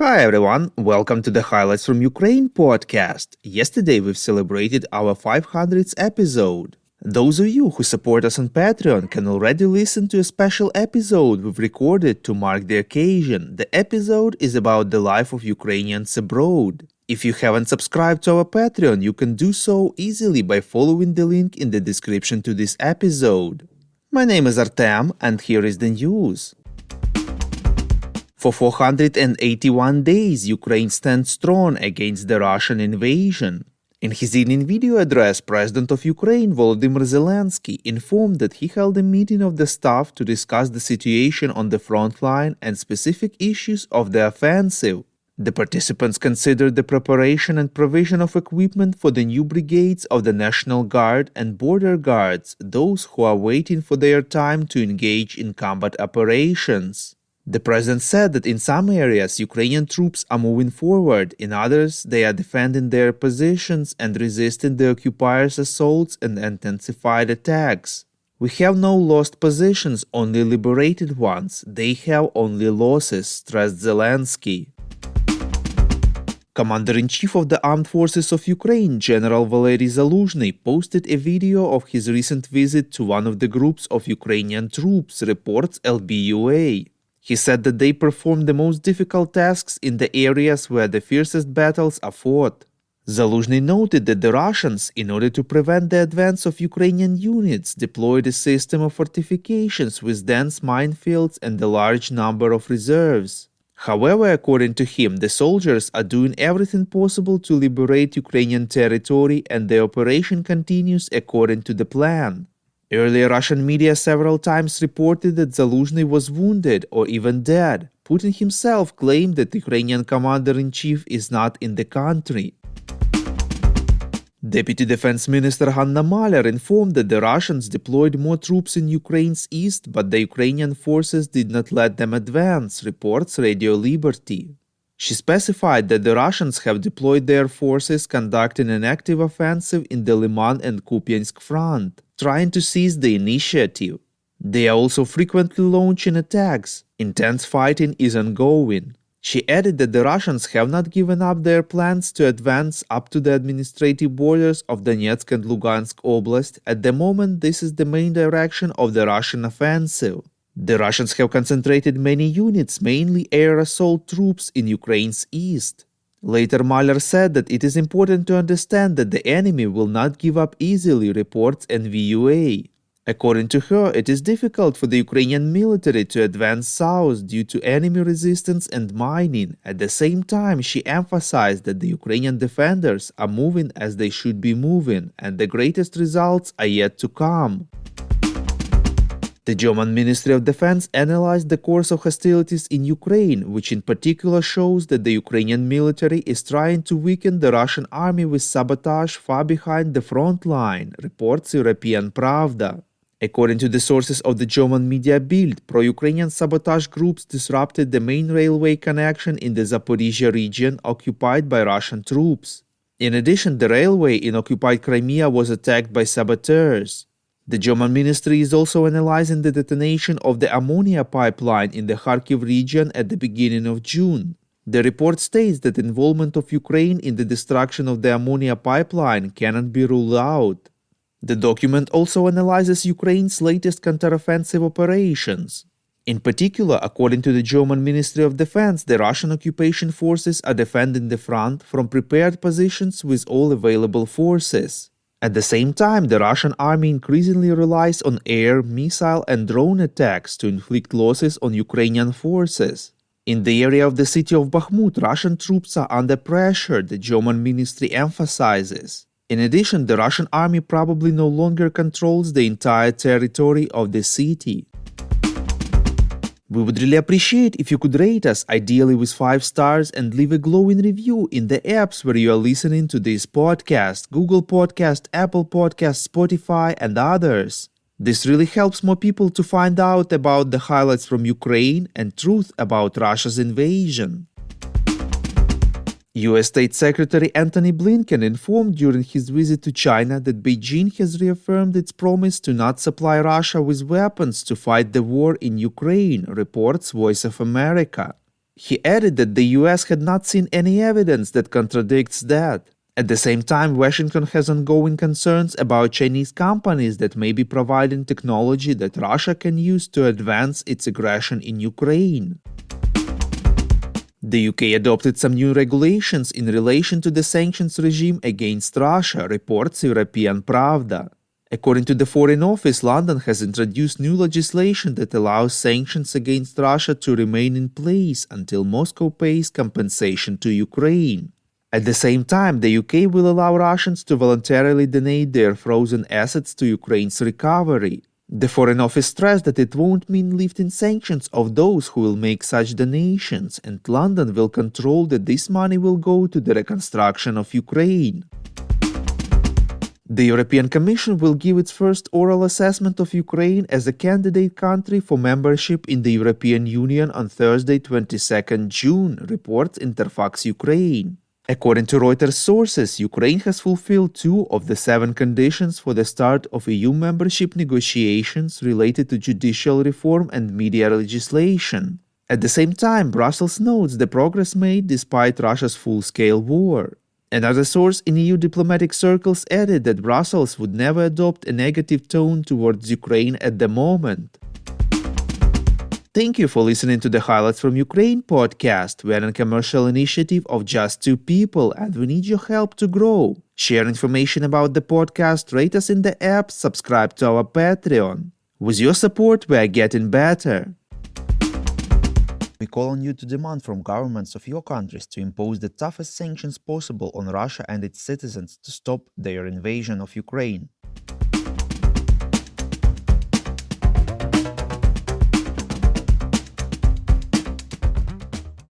Hi everyone, welcome to the Highlights from Ukraine podcast. Yesterday we've celebrated our 500th episode. Those of you who support us on Patreon can already listen to a special episode we've recorded to mark the occasion. The episode is about the life of Ukrainians abroad. If you haven't subscribed to our Patreon, you can do so easily by following the link in the description to this episode. My name is Artem, and here is the news. For 481 days, Ukraine stands strong against the Russian invasion. In his evening video address, President of Ukraine Volodymyr Zelensky informed that he held a meeting of the staff to discuss the situation on the front line and specific issues of the offensive. The participants considered the preparation and provision of equipment for the new brigades of the National Guard and Border Guards, those who are waiting for their time to engage in combat operations. The president said that in some areas Ukrainian troops are moving forward, in others they are defending their positions and resisting the occupiers' assaults and intensified attacks. We have no lost positions, only liberated ones. They have only losses, stressed Zelensky. Commander-in-Chief of the Armed Forces of Ukraine, General Valery Zaluzhny, posted a video of his recent visit to one of the groups of Ukrainian troops, reports LBUA. He said that they performed the most difficult tasks in the areas where the fiercest battles are fought. Zaluzhny noted that the Russians, in order to prevent the advance of Ukrainian units, deployed a system of fortifications with dense minefields and a large number of reserves. However, according to him, the soldiers are doing everything possible to liberate Ukrainian territory, and the operation continues according to the plan. Earlier, Russian media several times reported that Zaluzhny was wounded or even dead. Putin himself claimed that the Ukrainian Commander-in-Chief is not in the country. Deputy Defense Minister Hanna Maliar informed that the Russians deployed more troops in Ukraine's east, but the Ukrainian forces did not let them advance, reports Radio Liberty. She specified that the Russians have deployed their forces conducting an active offensive in the Liman and Kupiansk front, trying to seize the initiative. They are also frequently launching attacks. Intense fighting is ongoing. She added that the Russians have not given up their plans to advance up to the administrative borders of Donetsk and Lugansk Oblast. At the moment, this is the main direction of the Russian offensive. The Russians have concentrated many units, mainly air assault troops, in Ukraine's east. Later, Maliar said that it is important to understand that the enemy will not give up easily, reports NVUA. According to her, it is difficult for the Ukrainian military to advance south due to enemy resistance and mining. At the same time, she emphasized that the Ukrainian defenders are moving as they should be moving, and the greatest results are yet to come. The German Ministry of Defense analyzed the course of hostilities in Ukraine, which in particular shows that the Ukrainian military is trying to weaken the Russian army with sabotage far behind the front line, reports European Pravda. According to the sources of the German media Bild, pro-Ukrainian sabotage groups disrupted the main railway connection in the Zaporizhia region occupied by Russian troops. In addition, the railway in occupied Crimea was attacked by saboteurs. The German ministry is also analyzing the detonation of the ammonia pipeline in the Kharkiv region at the beginning of June. The report states that involvement of Ukraine in the destruction of the ammonia pipeline cannot be ruled out. The document also analyzes Ukraine's latest counteroffensive operations. In particular, according to the German Ministry of Defense, the Russian occupation forces are defending the front from prepared positions with all available forces. At the same time, the Russian army increasingly relies on air, missile and drone attacks to inflict losses on Ukrainian forces. In the area of the city of Bakhmut, Russian troops are under pressure, the German ministry emphasizes. In addition, the Russian army probably no longer controls the entire territory of the city. We would really appreciate if you could rate us, ideally with 5 stars, and leave a glowing review in the apps where you are listening to this podcast: Google Podcast, Apple Podcast, Spotify, and others. This really helps more people to find out about the highlights from Ukraine and truth about Russia's invasion. U.S. State Secretary Antony Blinken informed during his visit to China that Beijing has reaffirmed its promise to not supply Russia with weapons to fight the war in Ukraine, reports Voice of America. He added that the US had not seen any evidence that contradicts that. At the same time, Washington has ongoing concerns about Chinese companies that may be providing technology that Russia can use to advance its aggression in Ukraine. The UK adopted some new regulations in relation to the sanctions regime against Russia, reports European Pravda. According to the Foreign Office, London has introduced new legislation that allows sanctions against Russia to remain in place until Moscow pays compensation to Ukraine. At the same time, the UK will allow Russians to voluntarily donate their frozen assets to Ukraine's recovery. The Foreign Office stressed that it won't mean lifting sanctions of those who will make such donations, and London will control that this money will go to the reconstruction of Ukraine. The European Commission will give its first oral assessment of Ukraine as a candidate country for membership in the European Union on Thursday, 22nd June, reports Interfax Ukraine. According to Reuters sources, Ukraine has fulfilled 2 of the 7 conditions for the start of EU membership negotiations related to judicial reform and media legislation. At the same time, Brussels notes the progress made despite Russia's full-scale war. Another source in EU diplomatic circles added that Brussels would never adopt a negative tone towards Ukraine at the moment. Thank you for listening to the Highlights from Ukraine podcast. We are a commercial initiative of just 2 people and we need your help to grow. Share information about the podcast, rate us in the app, subscribe to our Patreon. With your support, we are getting better. We call on you to demand from governments of your countries to impose the toughest sanctions possible on Russia and its citizens to stop their invasion of Ukraine.